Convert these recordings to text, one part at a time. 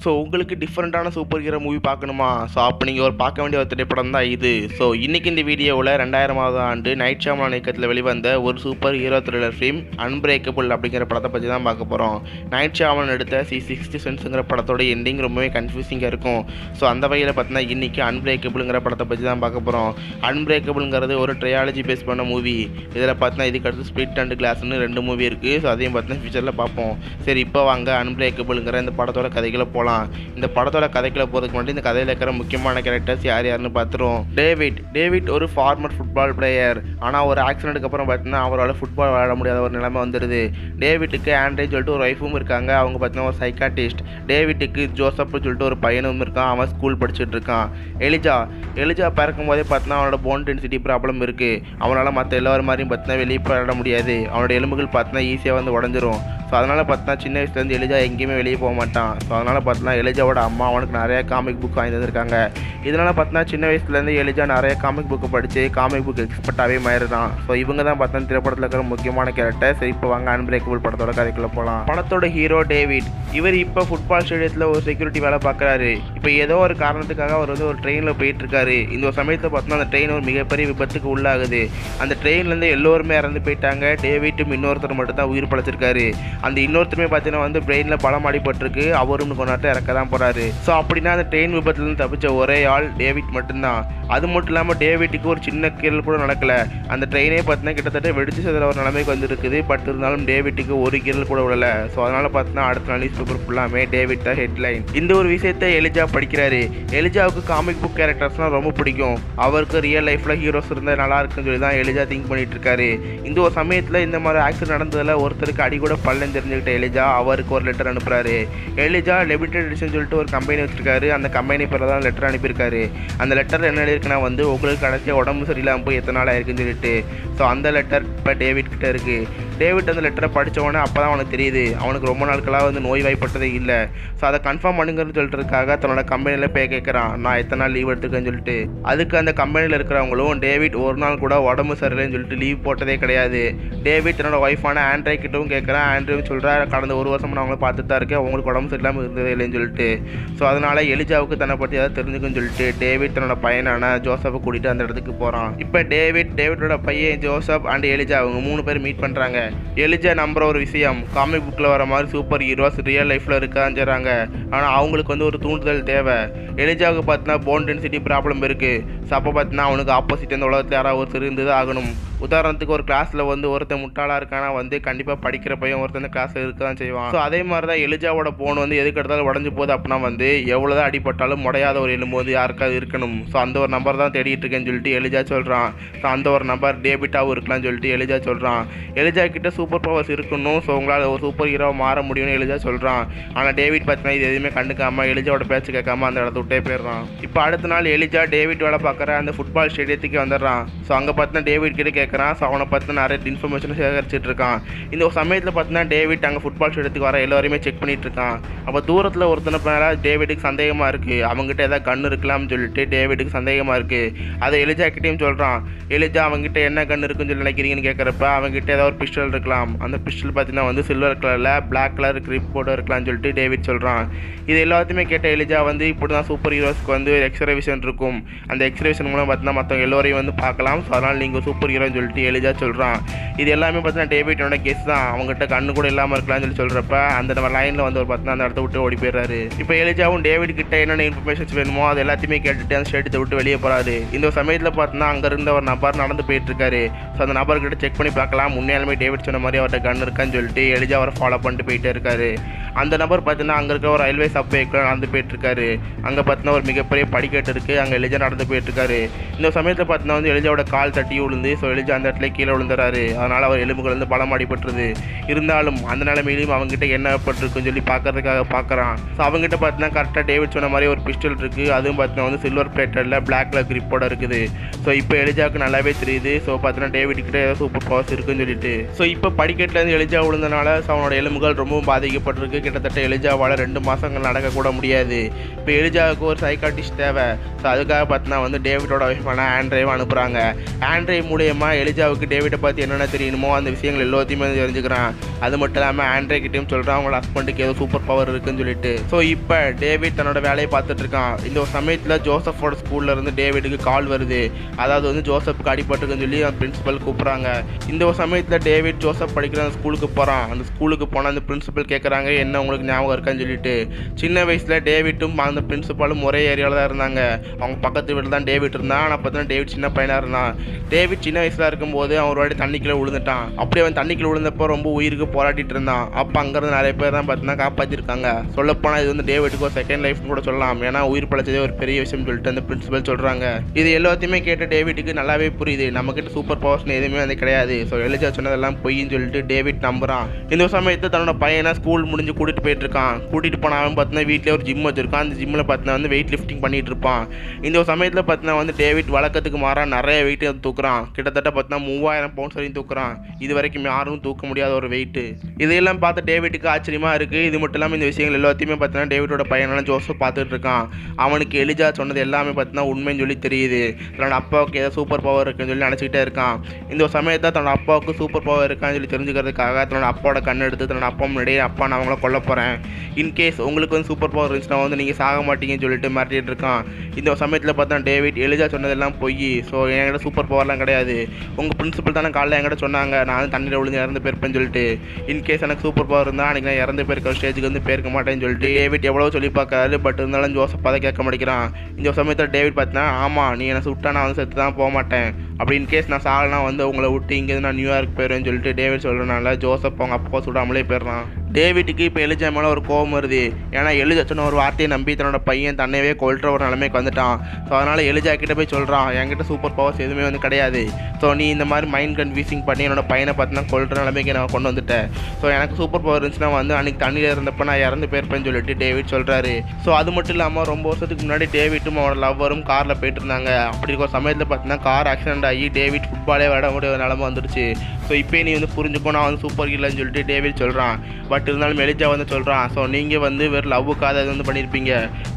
So உங்களுக்கு டிஃப்ரெண்ட்டான super hero movie பார்க்கணுமா? ஸோ அப்போ நீங்கள் ஒரு பார்க்க வேண்டிய ஒரு திரைப்படம் தான் இது. ஸோ இன்றைக்கி இந்த வீடியோவில் 2000ஆவது ஆண்டு நைட் ஷியாமலான் இயக்கத்தில் வெளிவந்த ஒரு super hero thriller film unbreakable அப்படிங்கிற படத்தை பற்றி தான் பார்க்க போகிறோம். நைட் ஷியாமலான் எடுத்த சிக்ஸ்த் சென்ஸுங்கிற படத்தோட எண்டிங் ரொம்பவே கன்ஃபியூசிங்காக இருக்கும். ஸோ அந்த வகையில் பார்த்தீங்கன்னா இன்றைக்கி அன்பிரேக்கபிள்ங்கிற படத்தை பற்றி தான் பார்க்க போகிறோம். அன்பிரேக்கபிள்ங்கிறது ஒரு ட்ரையாலஜி பேஸ் பண்ண மூவி. இதில் பார்த்தீங்கன்னா இதுக்கு அடுத்து ஸ்பிளிட் அண்ட் கிளாஸ்னு 2 மூவி இருக்குது. ஸோ அதையும் பார்த்தீங்கன்னா ஃபியூச்சரில் பார்ப்போம். சரி, இப்போ வாங்க அன்பிரேக்கபிள்ங்கிற இந்த படத்தோட கதைகளை போகலாம். இந்த படத்தோட கதைக்குள்ள போறதுக்கு முன்னாடி இந்த கதையில இருக்கிற முக்கியமான கேரக்டர்ஸ் யாருன்னு பார்த்துருவோம். டேவிட் ஒரு ஃபார்மர் ஃபுட்பால் பிளேயர். ஆனால் ஒரு ஆக்சிடென்ட்டுக்கு அப்புறம் பார்த்தீங்கன்னா அவரால் ஃபுட்பால் விளையாட முடியாத ஒரு நிலைமை வந்துடுது. டேவிட்டுக்கு ஆண்ட்ரே சொல்லிட்டு ஒரு ஒய்ஃபும் இருக்காங்க. அவங்க பார்த்தீங்கன்னா ஒரு சைக்காட்டிஸ்ட். டேவிட்டுக்கு ஜோசப் சொல்லிட்டு ஒரு பையனும் இருக்கான். அவன் ஸ்கூல் படிச்சுட்டு இருக்கான். எலிஜா பிறக்கும் போதே பார்த்தீங்கன்னா அவனோட போன் டென்சிட்டி ப்ராப்ளம் இருக்குது. அவனால் மற்ற எல்லாரும் மாதிரியும் பார்த்தீங்கன்னா வெளியே விளையாட முடியாது. அவனோட எலும்புகள் பார்த்தீங்கன்னா ஈஸியாக வந்து உடஞ்சிரும். ஸோ அதனால் பார்த்தீங்கன்னா சின்ன வயசுலேருந்து எலிஜா எங்கேயுமே வெளியே போக மாட்டான். ஸோ அதனால் பார்த்தீங்கன்னா எலிஜாவோட அம்மா அவனுக்கு நிறைய காமிக் புக் வாங்கி தந்திருக்காங்க. இதனால் பார்த்தீங்கன்னா சின்ன வயசுலேருந்து எலிஜா நிறைய காமிக் புக்கு படித்து காமிக் புக் எக்ஸ்பர்ட்டாகவே மாறிடுறான். ஸோ இவங்க தான் பார்த்தீங்கன்னா திரைப்படத்தில் இருக்கிற முக்கியமான கேரக்டர். சரி, இப்போ வாங்க அன்பிரேக்கபிள் படத்தோட கதைக்குள்ளே போகலாம். படத்தோட ஹீரோ டேவிட். இவர் இப்போ ஃபுட்பால் ஸ்டேடியத்தில் ஒரு செக்யூரிட்டி வேலை பார்க்குறாரு. இப்போ ஏதோ ஒரு காரணத்துக்காக அவர் வந்து ஒரு ட்ரெயினில் போயிட்டுருக்காரு. இந்த ஒரு சமயத்தில் பார்த்தீங்கன்னா அந்த ட்ரெயின் ஒரு மிகப்பெரிய விபத்துக்கு உள்ளாகுது. அந்த ட்ரெயின்லேருந்து எல்லோருமே இறந்து போயிட்டாங்க. டேவிட்டும் இன்னொருத்தர் மட்டும் தான் உயிர் பழச்சிருக்காரு. அந்த இன்னொருத்தருமே பார்த்தீங்கன்னா வந்து பிரெயினில் பலம் அடிபட்டிருக்கு. அவரும் கொண்டாட்டம் இறக்க தான் போகிறாரு. ஸோ அப்படின்னா அந்த ட்ரெயின் விபத்துலேருந்து தப்பிச்ச ஒரே ஆள் டேவிட் மட்டும்தான். அது மட்டும் இல்லாமல் டேவிட்டுக்கு ஒரு சின்ன கீரல் கூட நடக்கலை. அந்த ட்ரெயினே பார்த்தீங்கன்னா கிட்டத்தட்ட வெடிச்சு செதுற ஒரு நிலைமைக்கு வந்துருக்குது. பட் இருந்தாலும் டேவிட்டுக்கு ஒரு கீரல் கூட விடலை. ஸோ அதனால் பார்த்தீங்கன்னா அடுத்த நாள் நியூஸ் பேப்பர் ஃபுல்லாமே டேவிட் தான் ஹெட்லைன். இந்த ஒரு விஷயத்தை எலிஜா படிக்கிறாரு. எலிஜாவுக்கு காமிக் புக் கேரக்டர்ஸ்லாம் ரொம்ப பிடிக்கும். அவருக்கு ரியல் லைஃப்பில் ஹீரோஸ் இருந்தால் நல்லா இருக்குன்னு சொல்லி தான் எலிஜா திங்க் பண்ணிட்டு இருக்காரு. இந்த ஒரு சமயத்தில் இந்த மாதிரி ஆக்சிடென்ட் நடந்ததில் ஒருத்தருக்கு அடி கூட பல்லன்னு தெரிஞ்சுக்கிட்ட எலிஜா அவருக்கு ஒரு லெட்டர் அனுப்புறாரு. எலிஜா லிமிடெட் எடிஷன் சொல்லிட்டு ஒரு கம்பெனி வச்சிருக்காரு. அந்த கம்பெனி பேர் தான் லெட்டர் அனுப்பியிருக்காரு. அந்த லெட்டரில் என்ன எழுதிருக்குன்னா வந்து உங்களுக்கு கடைசியாக உடம்பு சரியில்லாமல் போய் எத்தனை நாள் ஆயிருக்குன்னு சொல்லிட்டு. ஸோ அந்த லெட்டர் இப்போ டேவிட் கிட்ட இருக்கு. டேவிட் அந்த லெட்டரை படித்தவொடனே அப்போ தான் அவனுக்கு தெரியுது அவனுக்கு ரொம்ப நாட்களாக வந்து நோய் வாய்ப்பட்டதே இல்லை. ஸோ அதை கன்ஃபார்ம் பண்ணுங்கிறது சொல்லிட்டுருக்காக தன்னோட கம்பெனியில் போய் கேட்குறான், நான் எத்தனை நாள் லீவ் எடுத்துருக்கேன்னு சொல்லிட்டு. அதுக்கு அந்த கம்பெனியில் இருக்கிறவங்களும் டேவிட் ஒரு நாள் கூட உடம்பு சரியில்லைன்னு சொல்லிட்டு லீவ் போட்டதே கிடையாது. டேவிட் தன்னோட ஒய்ஃபான ஆண்ட்ரே கிட்டவும் கேட்குறான். ஆண்ட்ரேவும் சொல்கிறார், கடந்த ஒரு வருஷம் நான் அவங்கள பார்த்துட்டு தான் இருக்கேன், உங்களுக்கு உடம்பு சரியில்லாமல் இருந்ததே இல்லைன்னு சொல்லிட்டு. ஸோ அதனால் எலிஜாவுக்கு தன்னை பற்றி ஏதாவது தெரிஞ்சுக்குன்னு சொல்லிட்டு டேவிட் தன்னோட பையனான ஜோசப்பை கூட்டிகிட்டு அந்த இடத்துக்கு போகிறான். இப்போ டேவிட்டோட பையன் ஜோசப் அண்ட் எலிஜா அவங்க 3 பேர் மீட் பண்ணுறாங்க. எலிஜா நம்புற ஒரு விஷயம், காமிக் புக்கில் வர மாதிரி சூப்பர் ஹீரோஸ் ரியல் லைஃப்பில் இருக்கான்னு சொல்கிறாங்க. ஆனால் அவங்களுக்கு வந்து ஒரு தூண்டுதல் தேவை. எலிஜாவுக்கு பார்த்தீங்கன்னா போன் டென்சிட்டி ப்ராப்ளம் இருக்குது. ஸோ அப்போ பார்த்தீங்கன்னா அவனுக்கு ஆப்போசிட் இந்த உலகத்தில் யாராவது ஒருத்தர் இருந்தது ஆகணும். உதாரணத்துக்கு ஒரு கிளாஸில் வந்து ஒருத்தன் முட்டாளாக இருக்கானா வந்து கண்டிப்பாக படிக்கிற பையன் ஒருத்தன் கிளாஸில் இருக்க தான் செய்வான். ஸோ அதே மாதிரி தான் எலிஜாவோட போன் வந்து எதுக்கு எடுத்தாலும் உடஞ்சி போகுது. அப்படின்னா வந்து எவ்வளோதான் அடிப்பட்டாலும் முடையாத ஒரு எலும்பு வந்து யாருக்காவது இருக்கணும். ஸோ அந்த ஒரு நம்பர் தான் தேடிட்டு இருக்கேன்னு சொல்லிட்டு எலிஜா சொல்கிறான். ஸோ அந்த ஒரு நம்பர் டேவிட்டாகவும் இருக்கலாம்னு சொல்லிட்டு எலிஜா சொல்கிறான். எலிஜா கிட்ட சூப்பர் பவர்ஸ் இருக்கணும். ஸோ உங்களால் ஒரு சூப்பர் ஹீரோவை மாற முடியும்னு எலிஜா சொல்கிறான். ஆனால் டேவிட் பார்த்தீங்கன்னா இது எதுவுமே கண்டுக்காமல் எலிஜாவோட பேச்சு கேட்காம அந்த இடத்த விட்டே போயிடுறான். இப்போ அடுத்த நாள் எலிஜா டேவிட் வேலை பார்க்குற அந்த ஃபுட்பால் ஸ்டேடியத்துக்கு வந்துடுறான். ஸோ அங்கே பார்த்தீங்கன்னா டேவிட் கிட்ட கேட்குறான். ஸோ அவனை பார்த்து நிறைய இன்ஃபர்மேஷன் சேகரிச்சுட்டு இருக்கான். இந்த ஒரு சமயத்தில் பார்த்தீங்கன்னா டேவிட் அங்கே ஃபுட்பால் ஸ்டேடியத்துக்கு வர எல்லாரையுமே செக் பண்ணிட்டு இருக்கான். அப்போ தூரத்தில் ஒருத்தனை மேலே டேவிட்டுக்கு சந்தேகமாக இருக்குது. அவங்ககிட்ட ஏதாவது கன்று இருக்கலாம்னு சொல்லிட்டு டேவிட்டுக்கு சந்தேகமாக இருக்குது. அதை எலிஜா கிட்டேயும் சொல்கிறான். எலிஜா அவங்ககிட்ட என்ன கன்று இருக்குன்னு சொல்லி நினைக்கிறீங்கன்னு கேட்குறப்ப அவங்ககிட்ட ஏதாவது ஒரு பிஸ்டல் இருக்கலாம். அந்த பிஸ்டல் பார்த்தீங்கன்னா வந்து சில்வர் கலரில் பிளாக் கலர் கிரிப் போட்டு இருக்கலாம்னு சொல்லிட்டு டேவிட் சொல்கிறான். இது எல்லாத்தையுமே கேட்ட எலிஜா வந்து இப்படி தான் சூப்பர் ஹீரோஸ்க்கு வந்து எக்ஸ்ரே விஷன் இருக்கும். அந்த எக்ஸ்ரே விஷன் மூலம் பார்த்தீங்கன்னா மற்றவங்க எல்லோரையும் வந்து பார்க்கலாம். ஸோ அதனால் நீங்கள் சூப்பர் ஹீரோன்னு சொல்லிட்டு எலிஜா சொல்கிறான். இது எல்லாமே பார்த்தீங்கன்னா டேவிட்டோட கெஸ் தான். அவங்ககிட்ட கண்ணு கூட இல்லாமல் இருக்கலாம்னு சொல்லி சொல்கிறப்ப அந்த நம்ம லைனில் வந்து ஒரு பார்த்தீங்கன்னா அந்த இடத்த விட்டு ஓடி போயிடுறாரு. இப்போ எலிஜாவும் டேவிட் கிட்ட என்னென்ன இன்ஃபர்மேஷன்ஸ் வேணுமோ அது எல்லாத்தையுமே கேட்டுட்டு அந்த ஸ்டேடியத்தை விட்டு வெளியே போகிறாரு. இந்த சமயத்தில் பார்த்தீங்கன்னா அங்கே இருந்த ஒரு நபர் நடந்து போயிட்டு இருக்காரு. ஸோ அந்த நபர்கிட்ட செக் பண்ணி பார்க்கலாம் உண்மையாலுமே டேவிட் சொன்ன மாதிரி அவர்கிட்ட கன் இருக்கான்னு சொல்லிட்டு எலிஜா அவரை ஃபாலோ பண்ணிட்டு போயிட்டே இருக்காரு. அந்த நபர் பார்த்தீங்கன்னா அங்கே இருக்க ஒரு ரயில்வே சப்வேக்குள்ள நடந்து போயிட்டு இருக்காரு. அங்கே பார்த்தீங்கன்னா ஒரு மிகப்பெரிய படிக்கட்டு இருக்குது. அங்கே எலிஜா நடந்து போயிட்டு இருக்காரு. இந்த சமயத்தில் பார்த்தீங்கன்னா வந்து எலிஜாவோட கால் தட்டி விழுந்து ஸோ எலிஜா அந்த இடத்துல கீழே விழுந்துறாரு. அதனால் அவர் எலும்புகள் வந்து பலம் அடிபட்டுருது. இருந்தாலும் அந்த நிலைமையிலும் அவங்ககிட்ட என்ன ஏற்பட்டிருக்குன்னு சொல்லி பார்க்கறதுக்காக பார்க்குறான். ஸோ அவங்ககிட்ட பார்த்தீங்கன்னா கரெக்டாக டேவிட் சொன்ன மாதிரி ஒரு பிஸ்டல் இருக்குது. அதுவும் பார்த்தீங்கன்னா வந்து சில்வர் பிளேட்டரில் பிளாக் கலர் கிரிப்போட இருக்குது. ஸோ இப்போ எலிஜாவுக்கு நல்லாவே தெரியுது. ஸோ பார்த்தீங்கன்னா டேவிட் கிட்ட ஏதோ சூப்பர் பவர்ஸ் இருக்குன்னு சொல்லிட்டு. ஸோ இப்போ படிக்கட்டிலேருந்து எலிஜா விழுந்தனால ஸோ அவனோட எலும்புகள் ரொம்பவும் பாதிக்கப்பட்டிருக்கு. கிட்டத்தட்ட எலிஜாவால் 2 மாதங்கள் நடக்கக்கூட முடியாது. இப்போ எலிஜாவுக்கு ஒரு சைக்காட்டிஸ்ட் தேவை. ஸோ அதுக்காக பார்த்தீங்கன்னா வந்து டேவிட்டோட ஒய்ஃபான ஆண்ட்ரேவை அனுப்புகிறாங்க. ஆண்ட்ரே மூலியமா எலிஜாவுக்கு டேவிட்டை பற்றி என்னென்ன தெரியணுமோ அந்த விஷயங்கள் எல்லாத்தையுமே தெரிஞ்சுக்கிறான். அது மட்டும் இல்லாமல் ஆண்ட்ரே கிட்டையும் சொல்கிறான் அவங்களோட ஹஸ்பண்டுக்கு ஏதோ சூப்பர் பவர் இருக்குன்னு சொல்லிட்டு. ஸோ இப்போ டேவிட் தன்னோட வேலையை பார்த்துட்டு இருக்கான். இந்த ஒரு சமயத்தில் ஜோசப்போட ஸ்கூல்ல இருந்து டேவிட்டுக்கு கால் வருது. அதாவது வந்து ஜோசப்புக்கு அடிபட்டுருக்குன்னு சொல்லி அந்த பிரின்சிபல் கூப்பிட்றாங்க. இந்த ஒரு சமயத்தில் டேவிட் ஜோசப் படிக்கிற அந்த ஸ்கூலுக்கு போகிறான். அந்த ஸ்கூலுக்கு போனால் அந்த பிரின்சிபல் கேட்குறாங்க என்ன உங்களுக்கு ஞாபகம் இருக்கான்னு சொல்லிட்டு. சின்ன வயசில் டேவிட்டும் அந்த பிரின்சிபாலும் ஒரே ஏரியாவில் தான் இருந்தாங்க. அவங்க பக்கத்து வீட்டில் தான் டேவிட் இருந்தான். ஆனால் பார்த்தீங்கன்னா டேவிட் சின்ன பையனாக இருந்தான். டேவிட் சின்ன வயசில் இருக்கும்போது அவன் ஒரு வாட்டி தண்ணிக்குள்ளே விழுந்துட்டான். அப்படி அவன் தண்ணிக்குள்ளே விழுந்தப்போ ரொம்ப உயிருக்கு போராட்டிட்டு இருந்தான். அப்போ அங்கேருந்து நிறைய பேர் தான் பார்த்தீங்கன்னா காப்பாற்றிருக்காங்க. சொல்லப்போனால் இது வந்து டேவிட்டுக்கு ஒரு செகண்ட் லைஃப்னு கூட சொல்லலாம். ஏன்னா உயிர் பழச்சதே ஒரு பெரிய விஷயம் சொல்லிட்டு அந்த பிரின்சிபல் சொல்கிறாங்க. இது எல்லாத்தையுமே கேட்ட டேவிட்டுக்கு நல்லாவே புரியுது நம்மக்கிட்ட சூப்பர் பவர்ஸ்னு எதுவுமே வந்து கிடையாது. ஸோ எலிஜா சொன்னதெல்லாம் பொய்ன்னு சொல்லிட்டு டேவிட் நம்புறான். இந்த சமயத்தை தன்னோட பையனை ஸ்கூல் முடிஞ்சு கூட்டிகிட்டு போயிட்டு இருக்கான். கூட்டிகிட்டு போனாலும் பார்த்தீங்கன்னா வீட்டிலே ஒரு ஜிம் வச்சிருக்கான். அந்த ஜிம்மில் பார்த்தீங்கன்னா வந்து வெயிட் லிஃப்டிங் பண்ணிட்டு இருப்பான். இந்த ஒரு சமயத்தில் பார்த்தீங்கன்னா வந்து டேவிட் வழக்கத்துக்கு மாறாக நிறைய வெயிட் தூக்குறான். கிட்டத்தட்ட பார்த்தீங்கன்னா 3000 பவுண்ட்ஸ் வரையும் தூக்குறான். இது வரைக்கும் யாரும் தூக்க முடியாத ஒரு வெயிட். இதையெல்லாம் பார்த்து டேவிட்டுக்கு ஆச்சரியமா இருக்கு. இது மட்டும் இல்லாமல் இந்த விஷயங்கள் எல்லாத்தையுமே பார்த்தீங்கன்னா டேவிட்டோட பையனான ஜோசப் பார்த்துட்டு இருக்கான். அவனுக்கு எலிஜா சொன்னது எல்லாமே பார்த்தீங்கன்னா உண்மைன்னு சொல்லி தெரியுது. தன்னோட அப்பாவுக்கு ஏதோ சூப்பர் பவர் இருக்குன்னு சொல்லி நினச்சிக்கிட்டே இருக்கான். இந்த ஒரு சமயத்தை தன்னோட அப்பாவுக்கு சூப்பர் பவர் இருக்கான்னு சொல்லி தெரிஞ்சுக்கிறதுக்காக தன்னோட அப்பாவோட கண்ணை எடுத்து தன்னோட அப்பா முன்னாடியே அப்பா நான் அவங்கள கொல்ல போகிறேன், இன்கேஸ் உங்களுக்கு வந்து சூப்பர் பவர் இருந்துச்சுன்னா வந்து நீங்கள் சாக மாட்டீங்கன்னு சொல்லிட்டு மிரட்டிட்டு இருக்கான். இந்த சமயத்தில் பார்த்தா டேவிட் எலிஜா சொன்னதெல்லாம் பொய். ஸோ என்கிட்ட சூப்பர் பவர்லாம் கிடையாது. உங்கள் பிரின்சிபல் தானே காலையில் என்கிட்ட சொன்னாங்க நான் வந்து தண்ணியில் விழுந்து இறந்து போயிருப்பேன்னு சொல்லிட்டு. இன்கேஸ் எனக்கு சூப்பர் பவர் இருந்தால் அன்றைக்கி நான் இறந்து போயிருக்க ஸ்டேஜுக்கு வந்து போயிருக்க மாட்டேன்னு சொல்லிட்டு டேவிட் எவ்வளோ சொல்லி பார்க்கறாரு. பட் இருந்தாலும் ஜோசப் அதை கேட்க மாட்டேங்கிறான். இந்த சமயத்தில் டேவிட் பார்த்தீங்கன்னா ஆமாம் நீ என்னை சுட்டா நான் வந்து செத்து தான் போக மாட்டேன். அப்படி இன்கேஸ் நான் சாகனா வந்து உங்களை விட்டு இங்கேருந்து நான் நியூயார்க் போயிடுவேன்னு சொல்லிட்டு டேவிட் சொல்கிறனால ஜோசப் அவங்க அப்பா சுடாமலே போயிடுறான். டேவிட்டுக்கு இப்போ எலிஜா மேலே ஒரு கோபம் வருது. ஏன்னா எலிஜா சொன்ன ஒரு வார்த்தையை நம்பி தன்னோட பையன் தன்னையவே கொல்ற ஒரு நிலைமைக்கு வந்துட்டான். ஸோ அதனால் எலிஜா கிட்ட போய் சொல்கிறான் என்கிட்ட சூப்பர் பவர்ஸ் எதுவுமே வந்து கிடையாது. ஸோ நீ இந்த மாதிரி மைண்ட் கன்ஃபியூசிங் பண்ணி என்னோட பையனை பார்த்தீங்கன்னா கொல்ற நிலைமைக்கு நான் கொண்டு வந்துட்டேன். ஸோ எனக்கு சூப்பர் பவர் இருந்துச்சுன்னா வந்து அன்றைக்கி தண்ணியில் இருந்தப்போ நான் இறந்து போயிருப்பேன்னு சொல்லிட்டு டேவிட் சொல்கிறாரு. ஸோ அது மட்டும் இல்லாமல் ரொம்ப வருஷத்துக்கு முன்னாடி டேவிட்டும் அவனோட லவ்வரும் காரில் போயிட்டு இருந்தாங்க. அப்படி ஒரு சமயத்தில் பார்த்தீங்கன்னா கார் ஆக்சிடென்ட் ஆகி டேவிட் ஃபுட்பாலே விட முடிய நிலமை வந்துடுச்சு. ஸோ இப்போ நீ வந்து புரிஞ்சுக்கோ நான் வந்து சூப்பர் ஹீரோன்னு சொல்லிட்டு டேவிட் சொல்கிறான். பட் இருந்தாலும் எலிஜா வந்து சொல்கிறான் ஸோ நீங்கள் வந்து வெறும் லவ்வுக்காக அது வந்து பண்ணியிருப்பீங்க.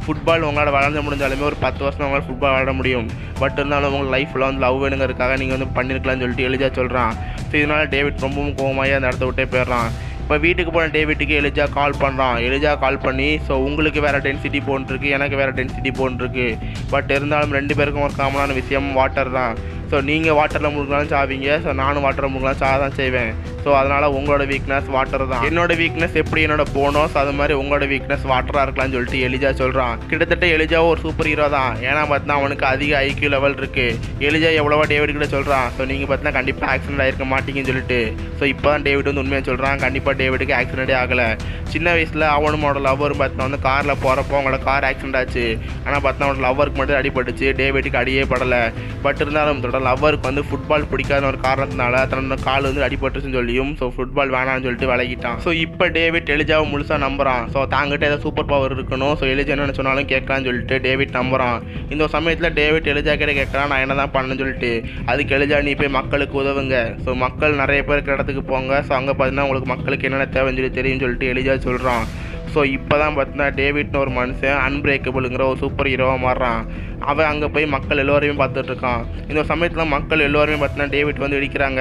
ஃபுட்பால் உங்களால் வளர்ந்து முடிஞ்சாலுமே ஒரு 10 வருஷம் உங்களால் ஃபுட்பால் விளாட முடியும். பட் இருந்தாலும் உங்கள் லைஃப்பில் வந்து லவ் வேணுங்கிறதுக்காக நீங்கள் வந்து பண்ணியிருக்கலாம்னு சொல்லிட்டு எலிஜா சொல்கிறான். ஸோ இதனால் டேவிட் ரொம்பவும் கோவமாகி அந்த இடத்த விட்டே போயிடுறான். இப்போ வீட்டுக்கு போன டேவிட்டுக்கு எலிஜா கால் பண்ணுறான். எலிஜா கால் பண்ணி ஸோ உங்களுக்கு வேறு டென்சிட்டி போன்ட்டுருக்கு எனக்கு வேறு டென்சிட்டி போன்ட்டுருக்கு. பட் இருந்தாலும் 2 பேருக்கும் ஒரு காமனான விஷயம் வாட்டர் தான். ஸோ நீங்கள் வாட்டரில் முழுக்கலாம் சாவீங்க. ஸோ நானும் வாட்டரில் முழுக்கலாம் சாக தான் செய்வேன். ஸோ அதனால் உங்களோட வீக்னஸ் வாட்டர் தான். என்னோட வீக்னஸ் எப்படி என்னோட போனோஸ் அது மாதிரி உங்களோட வீக்னஸ் வாட்டராக இருக்கலாம்னு சொல்லிட்டு எலிஜா சொல்கிறான். கிட்டத்தட்ட எலிஜாவும் ஒரு சூப்பர் ஹீரோ தான். ஏன்னா பார்த்தீங்கன்னா அவனுக்கு அதிக ஐக்யூ லெவல் இருக்குது. எலிஜா எவ்வளவோ டேவிட் கிட்ட சொல்கிறான் ஸோ நீங்கள் பார்த்தீங்கன்னா கண்டிப்பாக ஆக்சிடென்ட் ஆகிருக்க மாட்டீங்கன்னு சொல்லிட்டு. ஸோ இப்போ தான் டேவிட் வந்து உண்மையாக சொல்கிறான் கண்டிப்பாக டேவிட்டுக்கு ஆக்சிடென்ட்டே ஆகலை. சின்ன வயசில் அவனும் அவனோட லவ்வரும் பார்த்தீங்கன்னா வந்து காரில் போகிறப்போ அவங்களோட கார் ஆக்சிடென்ட் ஆச்சு. ஆனால் பார்த்தா அவனோட லவ்வருக்கு மட்டும் அடிபட்டுச்சு, டேவிட்டுக்கு அடியே படலை. பட் இருந்தாலும் லவ்வருக்கு வந்து ஃபுட்பால் பிடிக்காத ஒரு காரணத்தினால தன்னோட கால் வந்து அடிபட்டுச்சுன்னு சொல்லியும் ஸோ ஃபுட்பால் வேணான்னு சொல்லிட்டு விலகிட்டான். ஸோ இப்போ டேவிட் எலிஜாவை முழுசாக நம்புறான். ஸோ தாங்கிட்ட ஏதாவது சூப்பர் பவர் இருக்கணும். ஸோ எலிஜா என்ன சொன்னாலும் கேட்கலான்னு சொல்லிட்டு டேவிட் நம்புறான். இந்த சமயத்தில் டேவிட் எலிஜா கிட்ட கேட்குறான் நான் என்ன தான் பண்ணணும்னு சொல்லிட்டு. அதுக்கு எலிஜா நீ போய் மக்களுக்கு உதவுங்க. ஸோ மக்கள் நிறைய பேர் இருக்கிற இடத்துக்கு போங்க. ஸோ அங்கே பார்த்தீங்கன்னா உங்களுக்கு மக்களுக்கு என்னென்ன தேவைன்னு சொல்லி தெரியும்னு சொல்லிட்டு எலிஜா சொல்கிறான். ஸோ இப்போ தான் பார்த்தீங்கன்னா டேவிட்னு ஒரு மனுஷன் அன்பிரேக்கபிள்ங்கிற ஒரு சூப்பர் ஹீரோவாக மாறுறான். அவன் அங்கே போய் மக்கள் எல்லோரையும் பார்த்துட்டு இருக்கான். இந்த சமயத்தில் மக்கள் எல்லோருமே பார்த்தீங்கன்னா டேவிட் வந்து இடிக்கிறாங்க.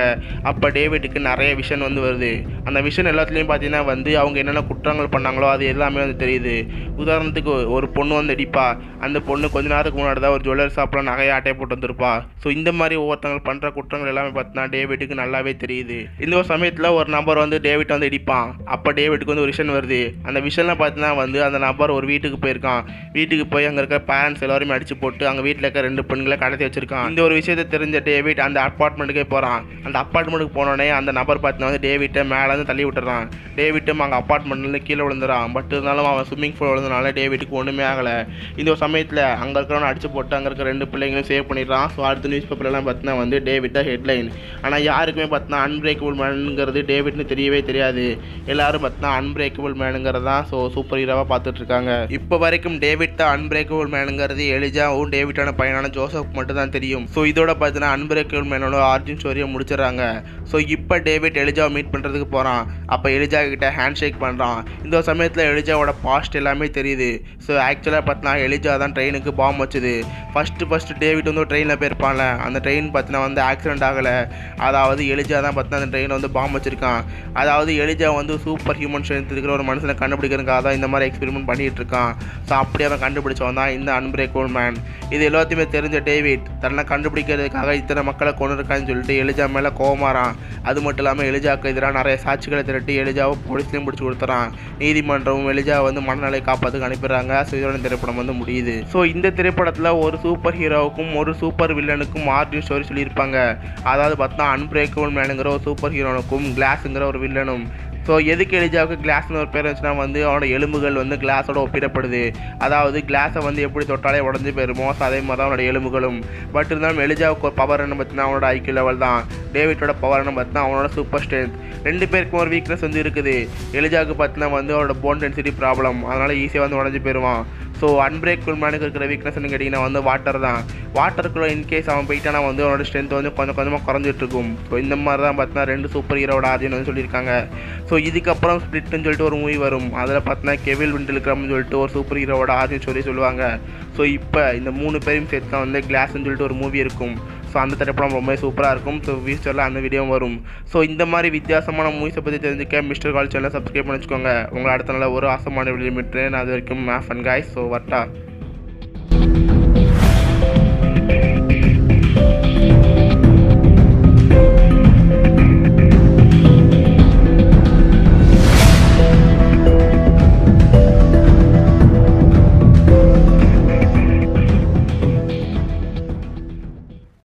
அப்போ டேவிட்டுக்கு நிறைய விஷன் வந்து வருது. அந்த விஷன் எல்லாத்துலேயும் பார்த்தீங்கன்னா வந்து அவங்க என்னென்ன குற்றங்கள் பண்ணாங்களோ அது எல்லாமே வந்து தெரியுது. உதாரணத்துக்கு ஒரு பொண்ணு வந்து இடிப்பா. அந்த பொண்ணு கொஞ்ச நேரத்துக்கு முன்னாடி தான் ஒரு ஜுவல்லரி ஷாப்பில் நகையை ஆட்டையை போட்டு வந்துருப்பா. ஸோ இந்த மாதிரி ஒவ்வொருத்தவங்க பண்ணுற குற்றங்கள் எல்லாமே பார்த்தீங்கன்னா டேவிட்டுக்கு நல்லாவே தெரியுது. இந்த ஒரு சமயத்தில் ஒரு நபர் வந்து டேவிட் வந்து இடிப்பான். அப்போ டேவிட்டுக்கு வந்து ஒரு விஷன் வருது. அந்த விஷன்லாம் பார்த்தீங்கன்னா வந்து அந்த நபர் ஒரு வீட்டுக்கு போயிருக்கான். வீட்டுக்கு போய் அங்கே இருக்க பேரண்ட்ஸ் எல்லாருமே அடிச்சு போட்டு அங்கே வீட்டில் இருக்க 2 பெண்களை கடத்தி வச்சிருக்கான். இந்த ஒரு விஷயத்தை தெரிஞ்ச டேவிட் அந்த அப்பார்ட்மெண்ட்டுக்கே போகிறான். அந்த அப்பார்ட்மெண்ட்டுக்கு போனோடனே அந்த நபர் பார்த்தீங்கன்னா வந்து டேவிட்டை மேலே வந்து தள்ளி விட்டுறான். டேவிட்டும் அங்கே அப்பார்ட்மெண்ட்லேருந்து கீழே விழுந்துறான். பட் இருந்தாலும் அவன் ஸ்விம்மிங் பூல் விழுந்தனால டேவிட்டுக்கு ஒன்றுமே ஆகலை. இந்த ஒரு சமயத்தில் அங்கே இருக்கிறவனை அடிச்சு போட்டு அங்கே இருக்க 2 பிள்ளைங்களும் சேவ் பண்ணிடுறான். ஸோ அடுத்த நியூஸ் பேப்பர்லாம் பார்த்தீங்கன்னா வந்து டேவிட் தான் ஹெட்லைன். ஆனால் யாருக்குமே பார்த்தீங்கன்னா அன்பிரேக்கபிள் மேனுங்கிறது டேவிட்னு தெரியவே தெரியாது. எல்லாரும் பார்த்தீங்கன்னா அன்பிரேக்கபிள் மேனுங்கிறது தான் ஸோ சூப்பர் ஹீரோவாக பார்த்துட்டு இருக்காங்க. இப்போ வரைக்கும் டேவிட் தான் அன்பிரேக்கபிள் மேனுங்கிறது எலிஜா எலிஜாவும் டேவிட்டான பையனான ஜோசப் மட்டும் தான் தெரியும். ஸோ இதோட பார்த்தீங்கன்னா அன்பிரேக்கபிள் மேனோட ஆரிஜின் ஸ்டோரியை முடிச்சிடறாங்க. ஸோ இப்போ டேவிட் எலிஜாவை மீட் பண்ணுறதுக்கு போகிறான். அப்போ எலிஜா கிட்ட ஹேண்ட் ஷேக் பண்ணுறான். இந்த சமயத்தில் எலிஜாவோட பாஸ்ட் எல்லாமே தெரியுது. ஸோ ஆக்சுவலாக பார்த்தீங்கன்னா எலிஜா தான் ட்ரெயினுக்கு பாம்பு வச்சுது. ஃபஸ்ட்டு டேவிட் வந்து ட்ரெயினில் போயிருப்பான்ல, அந்த ட்ரெயின் பார்த்தீங்கன்னா வந்து ஆக்சிடென்ட் ஆகலை. அதாவது எலிஜா தான் பார்த்தீங்கன்னா அந்த ட்ரெயினில் வந்து பாம்பு வச்சிருக்கான். அதாவது எலிஜா வந்து சூப்பர் ஹியூமன் ஸ்ட்ரென்த் இருக்கிற ஒரு மனுஷனை கண்டுபிடிக்கிறதுக்காக தான் இந்த மாதிரி எக்ஸ்பெரிமெண்ட் பண்ணிகிட்டு இருக்கான். ஸோ அப்படியே அவன் கண்டுபிடிச்சவன் தான் இந்த அன்பிரேக்கபிள் மேன். இது எல்லாத்தையுமே தெரிஞ்ச டேவிட் தன்னை கண்டுபிடிக்கிறதுக்காக இத்தனை மக்களை கொண்டு இருக்கான்னு சொல்லிட்டு எலிஜா மேலே கோவமாறான். அது மட்டும் இல்லாமல் எலிஜாவுக்கு எதிராக நிறைய சாட்சிகளை திரட்டி எலிஜாவை போலீஸ்லையும் பிடிச்சி கொடுத்துறான். நீதிமன்றமும் எலிஜா வந்து மனநிலை காப்பாற்றுக்கு அனுப்பிடுறாங்க. ஸோ இதோட திரைப்படம் வந்து முடியுது. ஸோ இந்த திரைப்படத்தில் ஒரு சூப்பர் ஹீரோவுக்கும் ஒரு சூப்பர் வில்லனுக்கும் ஆர்ஜின் ஸ்டோரி சொல்லியிருப்பாங்க. அதாவது பார்த்தா அன்பிரேக்கபிள் மேனுங்கிற ஒரு சூப்பர் ஹீரோனுக்கும் கிளாஸுங்கிற ஒரு வில்லனும். ஸோ எதுக்கு எலிஜாவுக்கு கிளாஸ்னு ஒரு பேர் வச்சுன்னா வந்து அவனோட எலும்புகள் வந்து கிளாஸோட ஒப்பிடப்படுது. அதாவது கிளாஸை வந்து எப்படி தொட்டாலே உடஞ்சி போயிருமோ அதே மாதிரி தான் அவனோட எலும்புகளும். பட் இருந்தாலும் எலிஜாவுக்கு ஒரு பவர் என்ன பார்த்தீங்கன்னா அவனோட ஐக்கியூ லெவல் தான். டேவிட்டோட பவர் என்ன பார்த்தீங்கன்னா அவனோட சூப்பர் ஸ்ட்ரென்த். ரெண்டு பேருக்கும் ஒரு வீக்னஸ் வந்து இருக்குது. எலிஜாவுக்கு பார்த்தீங்கன்னா வந்து அவனோட போன் டென்சிட்டி ப்ராப்ளம், அதனால் ஈஸியாக வந்து உடஞ்சி போயிடுவான். ஸோ அன்பிரேக்கபிள் மேனுக்கு இருக்கிற வீக்னஸ்ன்னு கேட்டிங்கன்னா வந்து வாட்டர் தான். வாட்டருக்குள்ள இன்கேஸ் அவன் போயிட்டானா வந்து அவனோட ஸ்ட்ரென்த் வந்து கொஞ்சம் கொஞ்சமாக குறைஞ்சிட்டு இருக்கும். ஸோ இந்த மாதிரி தான் பார்த்தீங்கன்னா ரெண்டு சூப்பர் ஹீரோட ஆர்ஜின் வந்து சொல்லியிருக்காங்க. ஸோ இதுக்கப்புறம் ஸ்பிளிட்னு சொல்லிட்டு ஒரு மூவி வரும். அதில் பார்த்தீங்கன்னா கெவில் விண்டில்கிராம்னு சொல்லிட்டு ஒரு சூப்பர் ஹீரோட ஆர்ஜின் சொல்லுவாங்க. ஸோ இப்போ இந்த 3 பேரையும் சேர்த்து தான் வந்து கிளாஸ்ன்னு சொல்லிட்டு ஒரு மூவி இருக்கும். ஸோ அந்த திரைப்படம் ரொம்ப சூப்பராக இருக்கும். ஸோ ஃபியூச்சரில் அந்த வீடியோ வரும். ஸோ இந்த மாதிரி வித்தியாசமான மூவிஸை பற்றி தெரிஞ்சுக்க மிஸ்டர் ஹாலி சேனலை சப்ஸ்கிரைப் பண்ணி வச்சுக்கோங்க. உங்களை அடுத்த நாள் ஒரு ஆசமான வீடியோ மீட்டுறேன். அது வரைக்கும் மேஃபன் காய்ஸ். ஸோ வட்டா.